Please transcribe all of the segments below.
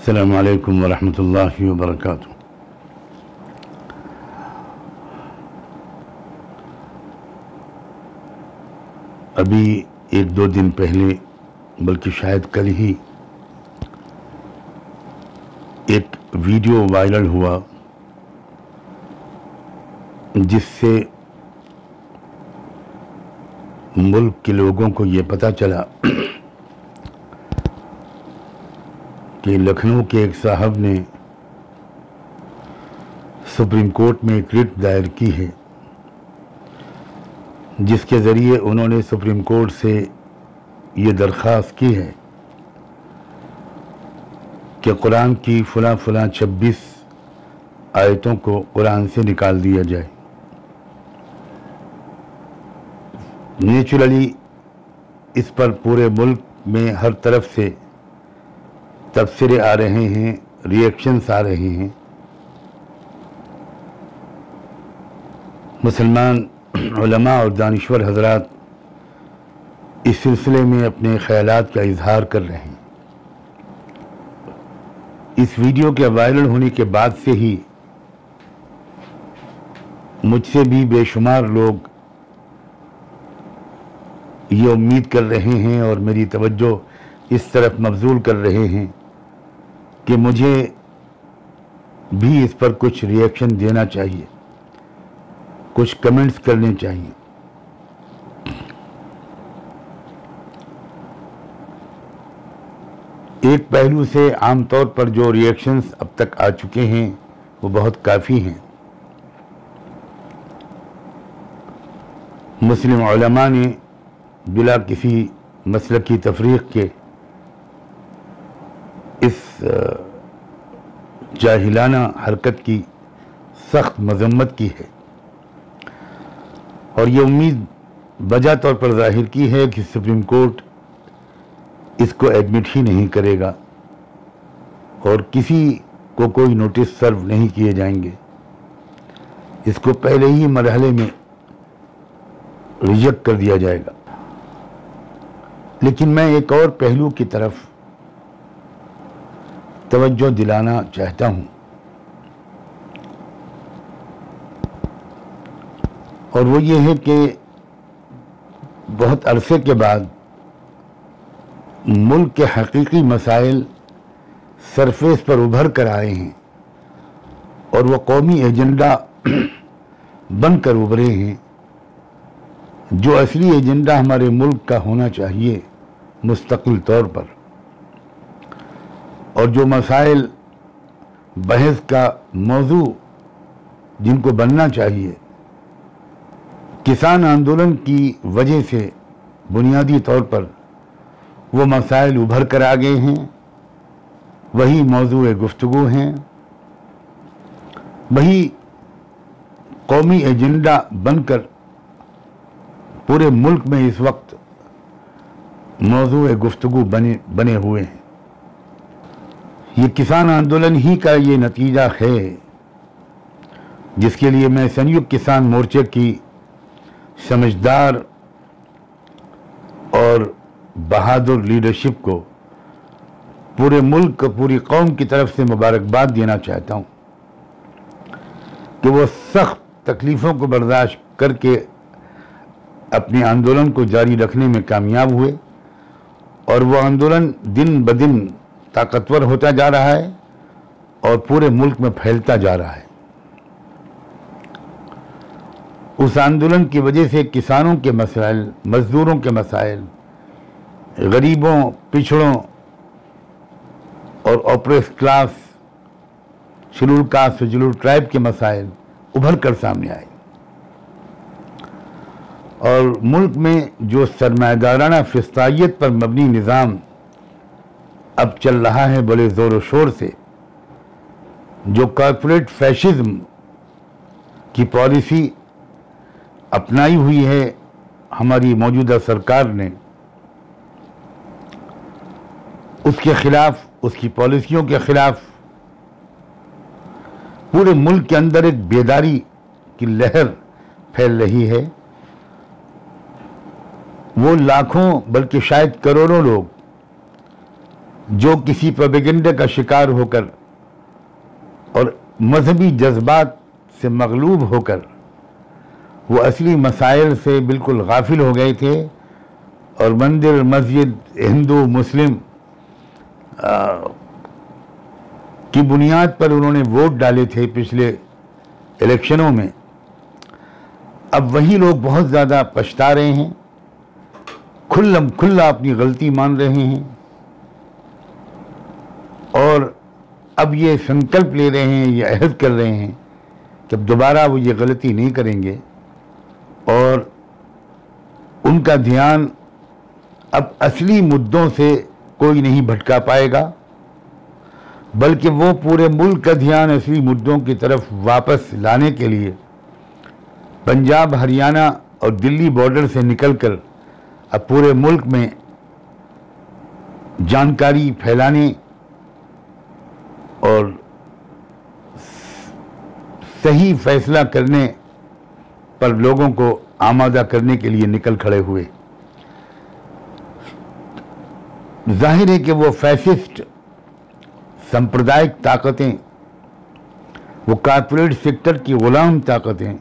अस्सलामु अलैकुम वरहमतुल्लाहि वबरकातुहू। अभी एक दो दिन पहले, बल्कि शायद कल ही, एक वीडियो वायरल हुआ जिससे मुल्क के लोगों को ये पता चला कि लखनऊ के एक साहब ने सुप्रीम कोर्ट में एक रिट दायर की है, जिसके ज़रिए उन्होंने सुप्रीम कोर्ट से ये दरख्वास्त की है कि कुरान की फ़लाँ 26 आयतों को कुरान से निकाल दिया जाए। नेचुरली इस पर पूरे मुल्क में हर तरफ से तबसरे आ रहे हैं, रिएक्शंस आ रहे हैं। मुसलमान उलमा और दानिश्वर हजरात इस सिलसिले में अपने ख्यालात का इजहार कर रहे हैं। इस वीडियो के वायरल होने के बाद से ही मुझसे भी बेशुमार लोग ये उम्मीद कर रहे हैं और मेरी तवज्जो इस तरफ मबजूल कर रहे हैं कि मुझे भी इस पर कुछ रिएक्शन देना चाहिए, कुछ कमेंट्स करने चाहिए। एक पहलू से आमतौर पर जो रिएक्शंस अब तक आ चुके हैं वो बहुत काफ़ी हैं। मुस्लिम उलमा ने बिला किसी मसलकी तफरीक के इस जाहिलाना हरकत की सख्त मजम्मत की है और ये उम्मीद वजह तौर पर जाहिर की है कि सुप्रीम कोर्ट इसको एडमिट ही नहीं करेगा और किसी को कोई नोटिस सर्व नहीं किए जाएंगे। इसको पहले ही मरहले में रिजेक्ट कर दिया जाएगा। लेकिन मैं एक और पहलू की तरफ तवज्जो दिलाना चाहता हूं और वो ये है कि बहुत अरसे के बाद मुल्क के हकीकी मसाइल सरफेस पर उभर कर आए हैं और वो कौमी एजेंडा बनकर उभरे हैं, जो असली एजेंडा हमारे मुल्क का होना चाहिए मुस्तकिल तौर पर, और जो मसाइल बहस का मौजू जिनको बनना चाहिए। किसान आंदोलन की वजह से बुनियादी तौर पर वो मसाइल उभर कर आ गए हैं, वही मौजू गुफ्तगू हैं, वही कौमी एजेंडा बनकर पूरे मुल्क में इस वक्त मौजू गुफ्तगू बने हुए हैं। ये किसान आंदोलन ही का ये नतीजा है जिसके लिए मैं संयुक्त किसान मोर्चे की समझदार और बहादुर लीडरशिप को पूरे मुल्क, पूरी कौम की तरफ से मुबारकबाद देना चाहता हूँ कि वो सख्त तकलीफ़ों को बर्दाश्त करके अपने आंदोलन को जारी रखने में कामयाब हुए और वो आंदोलन दिन ब दिन ताकतवर होता जा रहा है और पूरे मुल्क में फैलता जा रहा है। उस आंदोलन की वजह से किसानों के मसाइल, मजदूरों के मसाइल, गरीबों, पिछड़ों और oppress class, schedule caste, schedule tribe के मसाइल उभर कर सामने आए और मुल्क में जो सरमायादाराना फिस्तायत पर मबनी निज़ाम अब चल रहा है बड़े ज़ोर शोर से, जो कॉर्पोरेट फैशिज्म की पॉलिसी अपनाई हुई है हमारी मौजूदा सरकार ने, उसके खिलाफ, उसकी पॉलिसियों के खिलाफ पूरे मुल्क के अंदर एक बेदारी की लहर फैल रही है। वो लाखों बल्कि शायद करोड़ों लोग जो किसी प्रोपेगेंडा का शिकार होकर और मजहबी जज्बात से मगलूब होकर वो असली मसाइल से बिल्कुल गाफिल हो गए थे और मंदिर मस्जिद हिंदू मुस्लिम की बुनियाद पर उन्होंने वोट डाले थे पिछले इलेक्शनों में। अब वही लोग बहुत ज़्यादा पछता रहे हैं, खुल्लम खुल्ला अपनी गलती मान रहे हैं और अब ये संकल्प ले रहे हैं, ये अहद कर रहे हैं कि अब दोबारा वो ये गलती नहीं करेंगे और उनका ध्यान अब असली मुद्दों से कोई नहीं भटका पाएगा, बल्कि वो पूरे मुल्क का ध्यान असली मुद्दों की तरफ वापस लाने के लिए पंजाब, हरियाणा और दिल्ली बॉर्डर से निकलकर अब पूरे मुल्क में जानकारी फैलाने और सही फैसला करने पर लोगों को आमादा करने के लिए निकल खड़े हुए। जाहिर है कि वो फैसिस्ट सांप्रदायिक ताकतें, वो कॉर्पोरेट सेक्टर की गुलाम ताकतें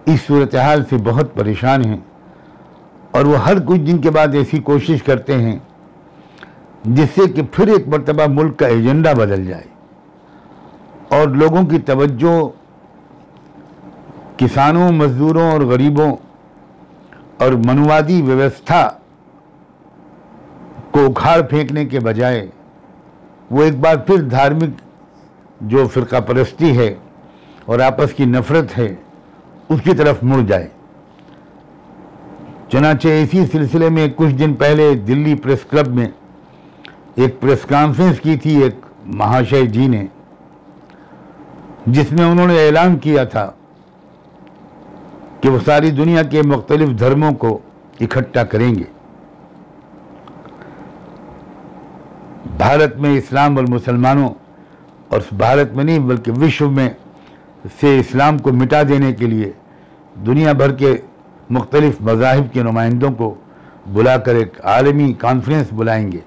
इस सूरत हाल से बहुत परेशान हैं और वो हर कुछ दिन के बाद ऐसी कोशिश करते हैं जिससे कि फिर एक मरतबा मुल्क का एजेंडा बदल जाए और लोगों की तवज्जो किसानों, मजदूरों और गरीबों और मनुवादी व्यवस्था को उखाड़ फेंकने के बजाय वो एक बार फिर धार्मिक जो फ़िरका परस्ती है और आपस की नफ़रत है उसकी तरफ मुड़ जाए। चुनांचे इसी सिलसिले में कुछ दिन पहले दिल्ली प्रेस क्लब में एक प्रेस कॉन्फ्रेंस की थी एक महाशय जी ने, जिसमें उन्होंने ऐलान किया था कि वो सारी दुनिया के मुख्तलिफ धर्मों को इकट्ठा करेंगे। भारत में इस्लाम और मुसलमानों, और भारत में नहीं बल्कि विश्व में से इस्लाम को मिटा देने के लिए दुनिया भर के मुख्तलिफ मज़ाहिब के नुमाइंदों को बुलाकर एक आलमी कॉन्फ्रेंस बुलाएंगे।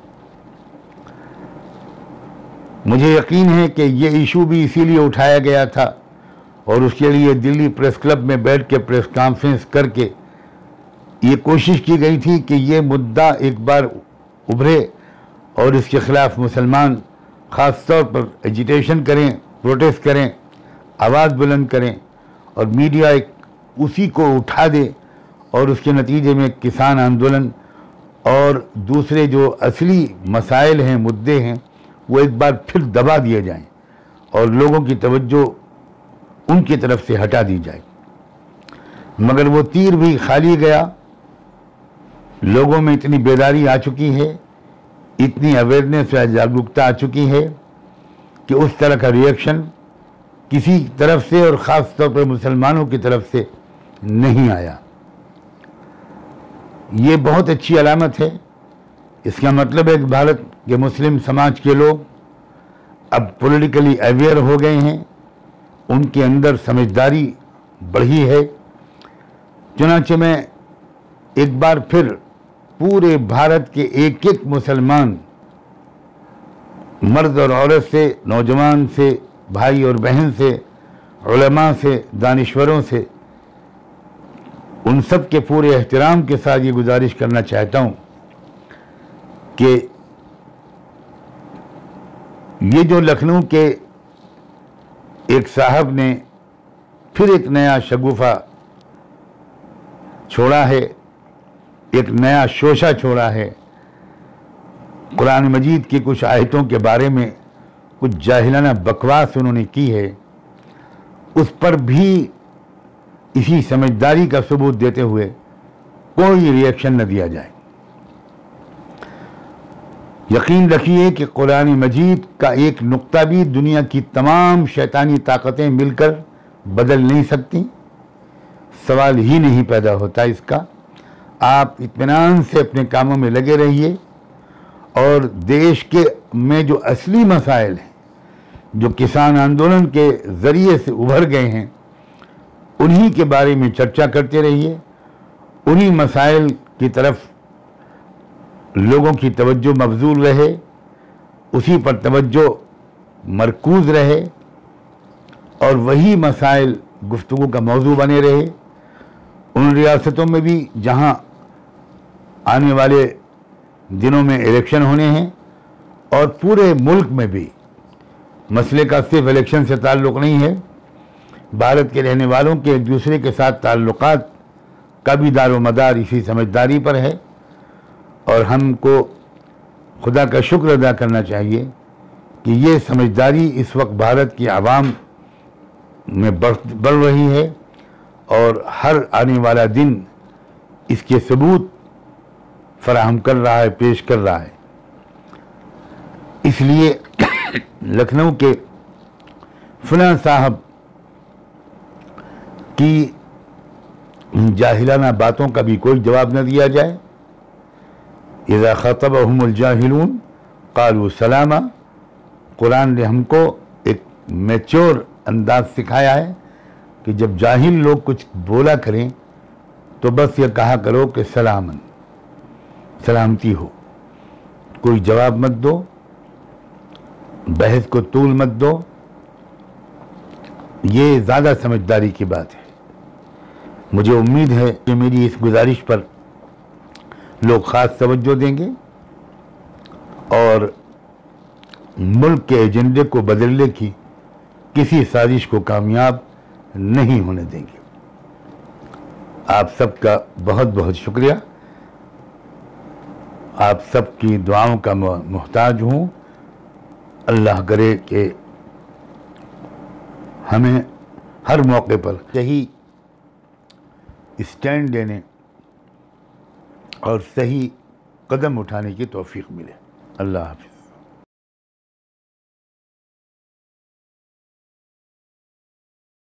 मुझे यकीन है कि ये इशू भी इसीलिए उठाया गया था और उसके लिए दिल्ली प्रेस क्लब में बैठ के प्रेस कॉन्फ्रेंस करके ये कोशिश की गई थी कि ये मुद्दा एक बार उभरे और इसके ख़िलाफ़ मुसलमान ख़ास तौर पर एजिटेशन करें, प्रोटेस्ट करें, आवाज़ बुलंद करें और मीडिया एक उसी को उठा दे और उसके नतीजे में किसान आंदोलन और दूसरे जो असली मसाइल हैं, मुद्दे हैं, वो एक बार फिर दबा दिए जाएं और लोगों की तवज्जो उनकी तरफ से हटा दी जाए। मगर वो तीर भी खाली गया। लोगों में इतनी बेदारी आ चुकी है, इतनी अवेयरनेस या जागरूकता आ चुकी है कि उस तरह का रिएक्शन किसी तरफ से और ख़ास तौर पर मुसलमानों की तरफ से नहीं आया। ये बहुत अच्छी अलामत है। इसका मतलब है कि भारत के मुस्लिम समाज के लोग अब पॉलिटिकली अवेयर हो गए हैं, उनके अंदर समझदारी बढ़ी है। चुनांचे में एक बार फिर पूरे भारत के एक एक मुसलमान, मर्द और औरत से, नौजवान से, भाई और बहन से, उलमा से, दानिश्वरों से, उन सब के पूरे एहतराम के साथ ये गुजारिश करना चाहता हूँ कि ये जो लखनऊ के एक साहब ने फिर एक नया शगुफा छोड़ा है, एक नया शोशा छोड़ा है, कुरान मजीद की कुछ आयतों के बारे में कुछ जाहिलाना बकवास उन्होंने की है, उस पर भी इसी समझदारी का सबूत देते हुए कोई रिएक्शन न दिया जाए। यकीन रखिए कि कुरान मजीद का एक नुक्ता भी दुनिया की तमाम शैतानी ताकतें मिलकर बदल नहीं सकती। सवाल ही नहीं पैदा होता इसका। आप इत्मीनान से अपने कामों में लगे रहिए और देश के में जो असली मसाइल हैं, जो किसान आंदोलन के ज़रिए से उभर गए हैं, उन्हीं के बारे में चर्चा करते रहिए। उन्हीं मसाइल की तरफ लोगों की तवज्जो मबजूल रहे उसी पर तवज्जो मरकूज़ रहे और वही मसाइल गुफ्तगू का मौजू बने रहे। उन रियासतों में भी जहां आने वाले दिनों में इलेक्शन होने हैं और पूरे मुल्क में भी मसले का सिर्फ इलेक्शन से ताल्लुक़ नहीं है, भारत के रहने वालों के एक दूसरे के साथ ताल्लुक़ात का भी दारोमदार इसी समझदारी पर है। और हमको खुदा का शुक्र अदा करना चाहिए कि ये समझदारी इस वक्त भारत की आवाम में बढ़ रही है और हर आने वाला दिन इसके सबूत फराहम कर रहा है, पेश कर रहा है। इसलिए लखनऊ के फलां साहब की जाहिलाना बातों का भी कोई जवाब न दिया जाए। इज़ा ख़तबहुमुल जाहिलून क़ालू सलामा। कुरान ने हमको एक मैच्योर अंदाज सिखाया है कि जब जाहिल लोग कुछ बोला करें तो बस ये कहा करो कि सलामन, सलामती हो, कोई जवाब मत दो, बहस को तूल मत दो। ये ज़्यादा समझदारी की बात है। मुझे उम्मीद है कि मेरी इस गुजारिश पर लोग ख़ास तवज्जो देंगे और मुल्क के एजेंडे को बदलने की किसी साजिश को कामयाब नहीं होने देंगे। आप सबका बहुत बहुत शुक्रिया। आप सबकी दुआओं का मोहताज हूँ। अल्लाह करे कि हमें हर मौके पर सही स्टैंड लेने और सही कदम उठाने की तौफीक मिले। अल्लाह हाफ़िज़।